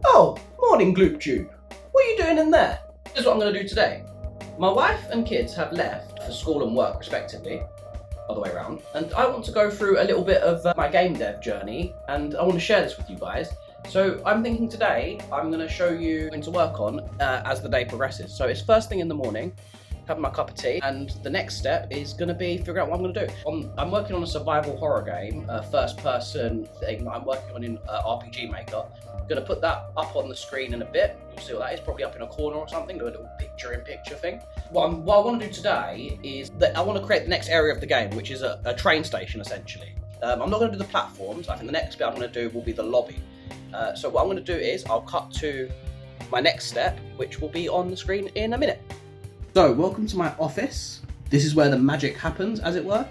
Oh, morning Gloop Tube. What are you doing in there? Here's what I'm going to do today. My wife and kids have left for school and work respectively, other way around, and I want to go through a little bit of my game dev journey, and I want to share this with you guys. So I'm thinking today I'm going to show you what to work on as the day progresses. So it's first thing in the morning, having my cup of tea, and the next step is going to be figuring out what I'm going to do. I'm working on a survival horror game, first person thing that I'm working on in RPG Maker. I'm going to put that up on the screen in a bit. You'll see what that is, probably up in a corner or something, do a little picture-in-picture thing. What I want to do today is that I want to create the next area of the game, which is a train station essentially. I'm not going to do the platforms. I think the next bit I'm going to do will be the lobby. So what I'm going to do is I'll cut to my next step, which will be on the screen in a minute. So, welcome to my office. This is where the magic happens, as it were.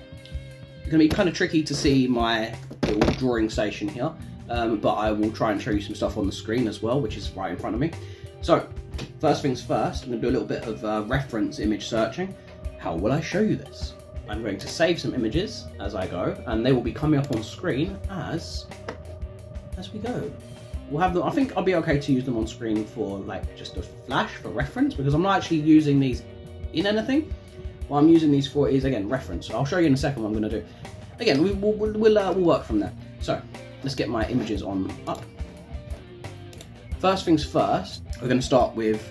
It's going to be kind of tricky to see my little drawing station here, but I will try and show you some stuff on the screen as well, which is right in front of me. So, first things first, I'm going to do a little bit of reference image searching. How will I show you this? I'm going to save some images as I go, and they will be coming up on screen as we go. We'll have them. I think I'll be okay to use them on screen for like just a flash for reference, because I'm not actually using these in anything. What I'm using these for is, again, reference. So I'll show you in a second what I'm going to do. Again, we'll work from there. So let's get my images on up. First things first, we're going to start with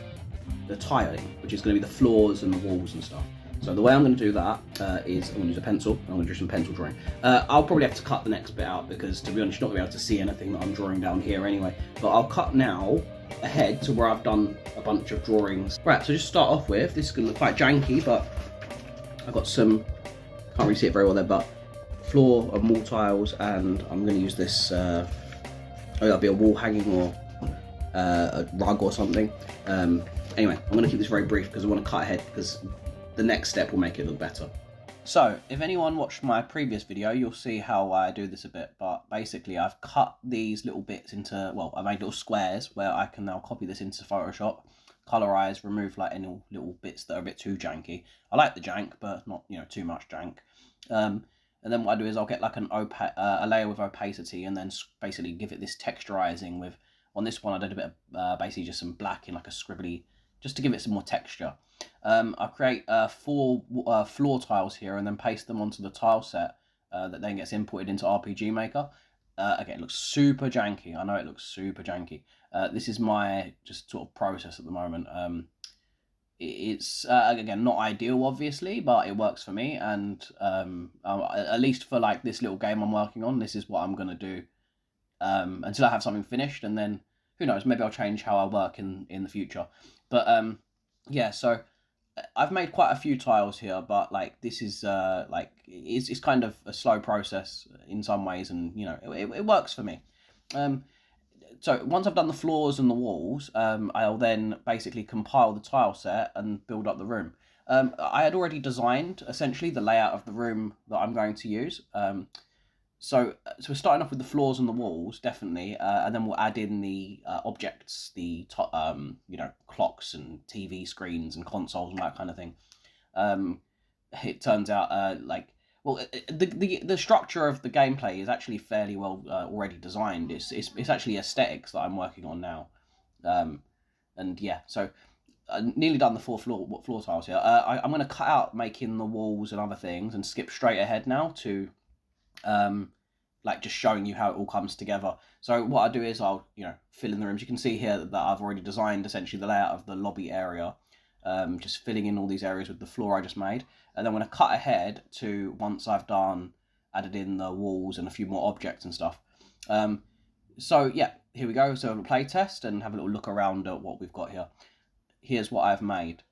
the tiling, which is going to be the floors and the walls and stuff. So the way I'm going to do that is I'm going to use a pencil. I'm going to do some pencil drawing. I'll probably have to cut the next bit out because, to be honest, you're not going to be able to see anything that I'm drawing down here anyway. But I'll cut now ahead to where I've done a bunch of drawings. Right, so just start off with, this is going to look quite janky, but I've got some, can't really see it very well there, but floor and wall tiles, and I'm going to use this, that'll be a wall hanging or a rug or something. Anyway, I'm going to keep this very brief because I want to cut ahead because the next step will make it look better. So, if anyone watched my previous video, you'll see how I do this a bit, but basically I've cut these little bits into, well, I made little squares where I can now copy this into Photoshop, colorize, remove like any little bits that are a bit too janky. I like the jank, but not, too much jank. And then what I do is I'll get like a layer with opacity and then basically give it this texturizing with, on this one I did a bit of basically just some black in like a scribbly, just to give it some more texture. I create 4 floor tiles here and then paste them onto the tile set that then gets imported into RPG Maker. Again, it looks super janky. I know it looks super janky. This is my just sort of process at the moment. It's again not ideal, obviously, but it works for me. And at least for like this little game I'm working on, this is what I'm gonna do until I have something finished, and then who knows? Maybe I'll change how I work in the future. But yeah, so I've made quite a few tiles here, but like this is like it's kind of a slow process in some ways, and it works for me. So once I've done the floors and the walls, I'll then basically compile the tile set and build up the room. I had already designed essentially the layout of the room that I'm going to use. So we're starting off with the floors and the walls, definitely, and then we'll add in the objects, the clocks and TV screens and consoles and that kind of thing. It turns out the structure of the gameplay is actually fairly well already designed. It's actually aesthetics that I'm working on now, and yeah, so nearly done the 4 floor tiles here. I'm going to cut out making the walls and other things and skip straight ahead now to like just showing you how it all comes together. So what I do is I'll fill in the rooms. You can see here that I've already designed essentially the layout of the lobby area, just filling in all these areas with the floor I just made, and then I'm going to cut ahead to once I've added in the walls and a few more objects and stuff. So yeah, here we go. So we'll play test and have a little look around at what we've got here. Here's what I've made.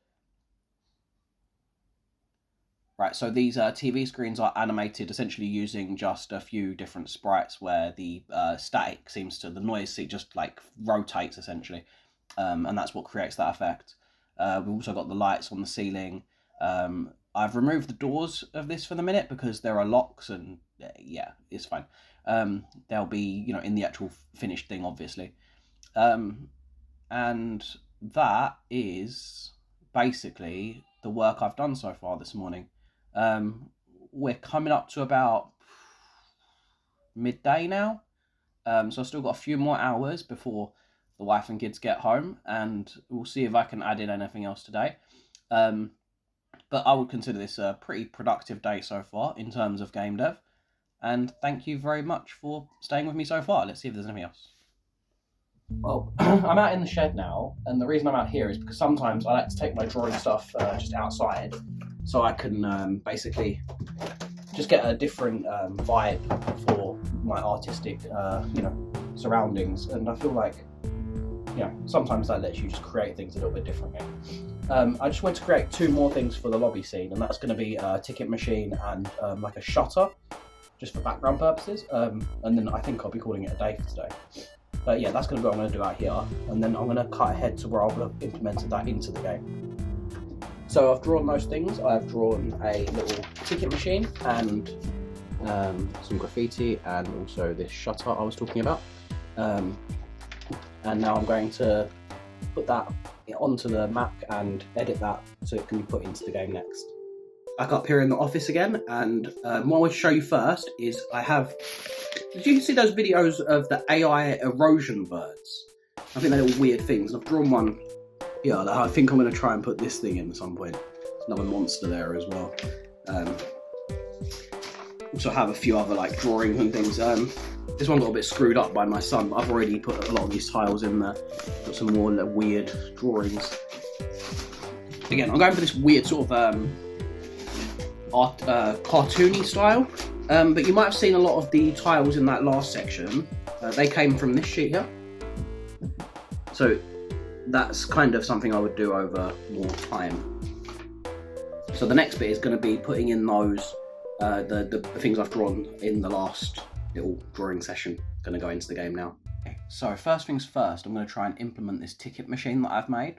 Right, so these TV screens are animated essentially using just a few different sprites where the static the noise just like rotates essentially, and that's what creates that effect. We've also got the lights on the ceiling. I've removed the doors of this for the minute because there are locks, and yeah, it's fine. They'll be in the actual finished thing, obviously. And that is basically the work I've done so far this morning. We're coming up to about midday now, so I've still got a few more hours before the wife and kids get home, and we'll see if I can add in anything else today. But I would consider this a pretty productive day so far in terms of game dev. And thank you very much for staying with me so far. Let's see if there's anything else. Well, I'm out in the shed now, and the reason I'm out here is because sometimes I like to take my drawing stuff just outside, so I can basically just get a different vibe for my artistic, surroundings. And I feel like, sometimes that lets you just create things a little bit differently. I just want to create 2 more things for the lobby scene, and that's going to be a ticket machine and like a shutter, just for background purposes. And then I think I'll be calling it a day for today. But yeah, that's going to be what I'm going to do out here, and then I'm going to cut ahead to where I'll have implemented that into the game. So I've drawn those things. I've drawn a little ticket machine and some graffiti, and also this shutter I was talking about. And now I'm going to put that onto the Mac and edit that so it can be put into the game next. Back up here in the office again, and what I want to show you first is I have... Did you see those videos of the AI erosion birds? I think they're little weird things. I've drawn one here that I think I'm going to try and put this thing in at some point. There's another monster there as well. Also have a few other like drawings and things. This one got a bit screwed up by my son, but I've already put a lot of these tiles in there. Got some more weird drawings. Again, I'm going for this weird sort of cartoony style. But you might have seen a lot of the tiles in that last section. They came from this sheet here. So that's kind of something I would do over more time. So the next bit is going to be putting in those, the things I've drawn in the last little drawing session. Going to go into the game now. Okay, so first things first, I'm going to try and implement this ticket machine that I've made.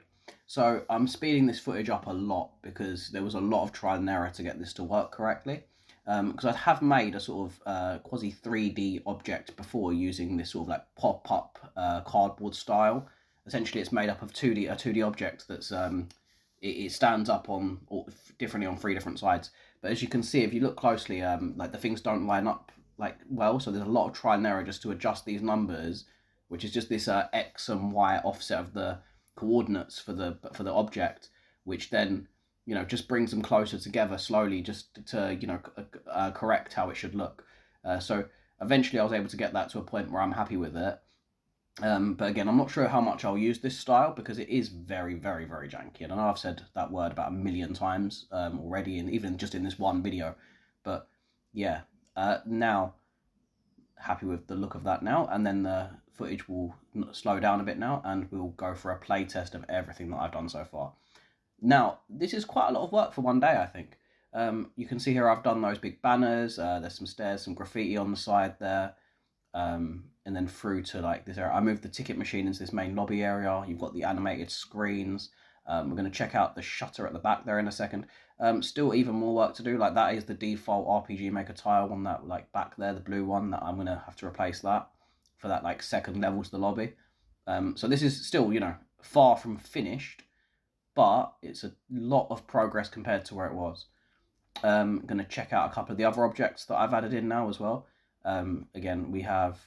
So I'm speeding this footage up a lot because there was a lot of trial and error to get this to work correctly. Because I have made a sort of quasi 3D object before using this sort of like pop-up cardboard style. Essentially, it's made up of a 2D object that's it stands up on differently on 3 different sides. But as you can see, if you look closely, like the things don't line up like well. So there's a lot of trial and error just to adjust these numbers, which is just this X and Y offset of the coordinates for the object, which then just brings them closer together slowly, just to correct how it should look. So eventually I was able to get that to a point where I'm happy with it. But again, I'm not sure how much I'll use this style because it is very, very, very janky. And I know I've said that word about 1 million times already, and even just in this one video. But yeah, now happy with the look of that now, and then the footage will slow down a bit now, and we'll go for a play test of everything that I've done so far. Now, this is quite a lot of work for one day, I think. You can see here I've done those big banners, there's some stairs, some graffiti on the side there, and then through to like this area. I moved the ticket machine into this main lobby area. You've got the animated screens. We're going to check out the shutter at the back there in a second. Still even more work to do. Like that is the default RPG Maker tile one that like back there, the blue one, that I'm going to have to replace that for that like second level to the lobby. So this is still, far from finished, but it's a lot of progress compared to where it was. I'm going to check out a couple of the other objects that I've added in now as well. Again, we have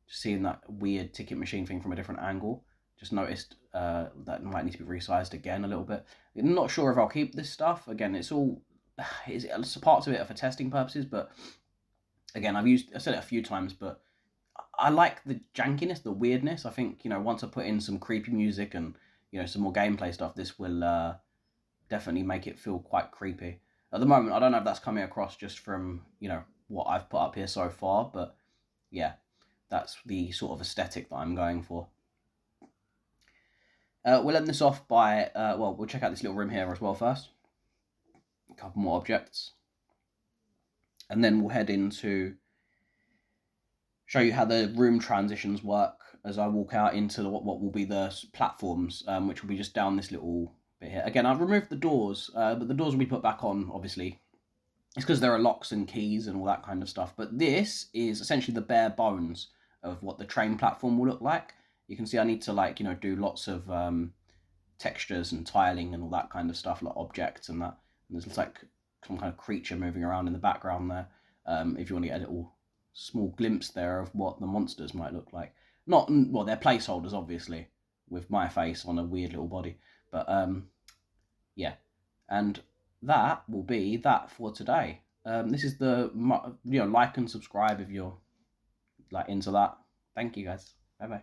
seen that weird ticket machine thing from a different angle. Just noticed that might need to be resized again a little bit. I'm not sure if I'll keep this stuff. Again, it's parts of it are for testing purposes, but again, I've said it a few times, but I like the jankiness, the weirdness. I think, once I put in some creepy music and, some more gameplay stuff, this will definitely make it feel quite creepy. At the moment, I don't know if that's coming across just from, what I've put up here so far, but yeah, that's the sort of aesthetic that I'm going for. We'll end this off by, we'll check out this little room here as well first. A couple more objects. And then we'll head into show you how the room transitions work as I walk out into what will be the platforms, which will be just down this little bit here. Again, I've removed the doors, but the doors will be put back on, obviously. It's because there are locks and keys and all that kind of stuff. But this is essentially the bare bones of what the train platform will look like. You can see I need to do lots of textures and tiling and all that kind of stuff, like objects and that. And there's like some kind of creature moving around in the background there. If you want to get a little small glimpse there of what the monsters might look like. They're placeholders, obviously. with my face on a weird little body. But yeah, and that will be that for today. This is the, like and subscribe if you're like into that. Thank you guys. Bye bye.